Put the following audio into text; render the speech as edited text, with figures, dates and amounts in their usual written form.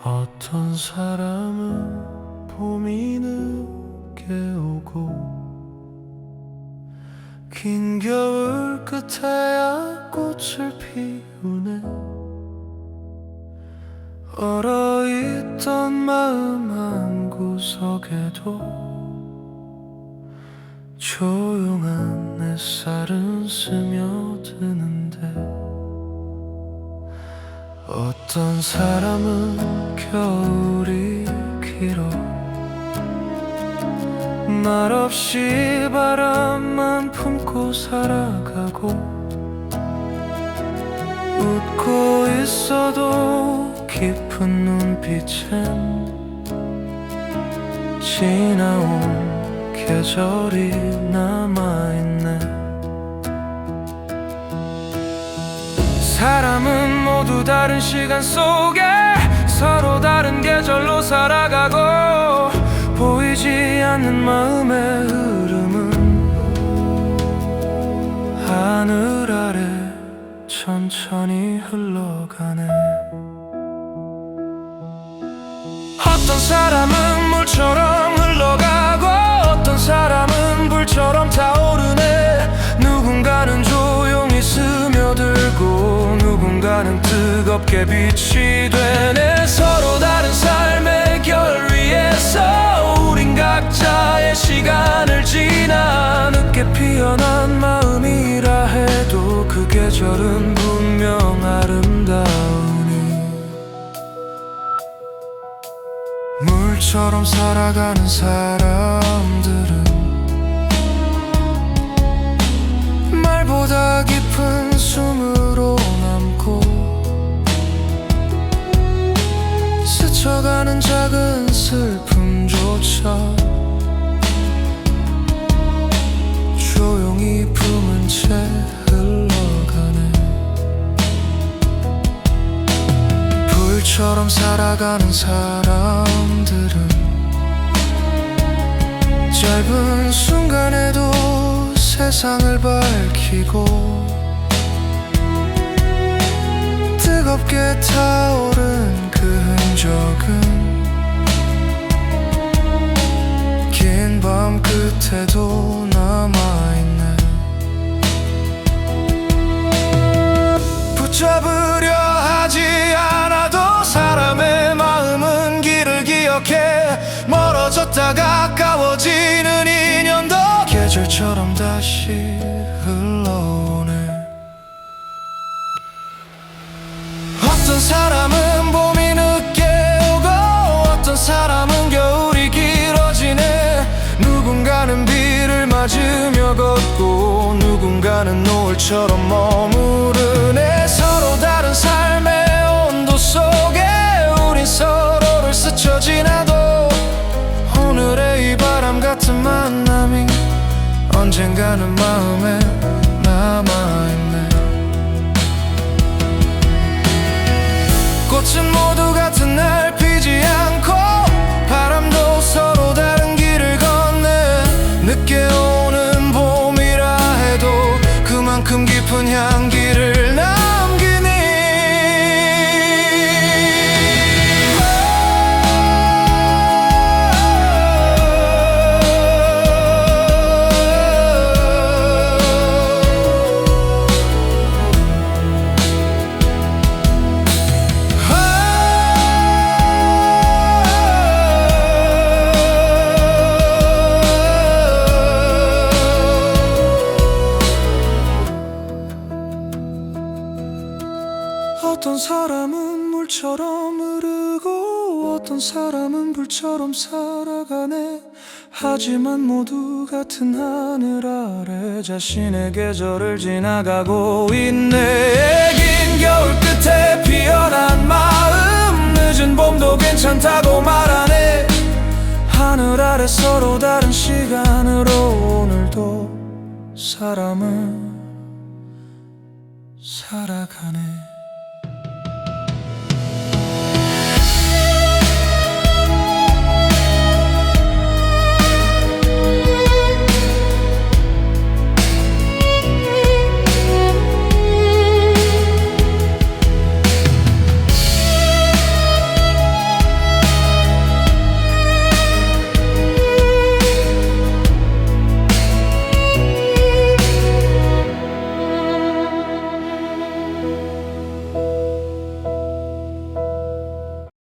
어떤 사람은 봄이 늦게 오고 긴 겨울 끝에야 꽃을 피우네. 얼어있던 마음 한 구석에도 조용한 햇살은 스며드는데, 어떤 사람은 겨울이 길어 말없이 바람만 품고 살아가고, 웃고 있어도 깊은 눈빛엔 지나온 계절이 남아있네. 사람은 모두 다른 시간 속에 서로 다른 계절로 살아가고, 보이지 않는 마음의 흐름은 하늘 아래 천천히 흘러가네. 어떤 사람은 물처럼 흘러가고, 어떤 사람은 불처럼 타오르네. 누군가는 조용히 스며들고, 누군가는 뜨겁게 빛이 되네. 서로 다른 삶의 결 위에서 우린 각자의 시간을 지나. 늦게 피어난 마음이라 해도 그 계절은 분명 아름다우니, 물처럼 살아가는 사람들은 말보다 깊은 숨으로 남고, 스쳐가는 작은 슬픔조차 조용히 품은 채 흘러가네. 불처럼 살아가는 사람들은 짧은 순간에도 세상을 밝히고, 뜨겁게 타오른 그 흔적은 긴 밤 끝에도 남아있네. 붙잡으려 하지 않아도 사람의 마음은 길을 기억해. 멀어졌다 가까워지는 인연도 계절처럼 다시 흘러오네. 어떤 사람은 봄이 늦게 오고, 어떤 사람은 겨울이 길어지네. 누군가는 비를 맞으며 걷고, 누군가는 노을처럼 머무르네. 서로 다른 삶의 온도 속에 우린 서로를 스쳐 지나도, 오늘의 이 바람 같은 만남이 언젠가는 마음에 남아있네. 꽃은 모두 같은 날 피지 않고, 바람도 서로 다른 길을 건네. 늦게 오는 봄이라 해도 그만큼 깊은 향기를 남기니. 어떤 사람은 물처럼 흐르고, 어떤 사람은 불처럼 살아가네. 하지만 모두 같은 하늘 아래 자신의 계절을 지나가고 있네. 긴 겨울 끝에 피어난 마음, 늦은 봄도 괜찮다고 말하네. 하늘 아래 서로 다른 시간으로 오늘도 사람은 살아가네.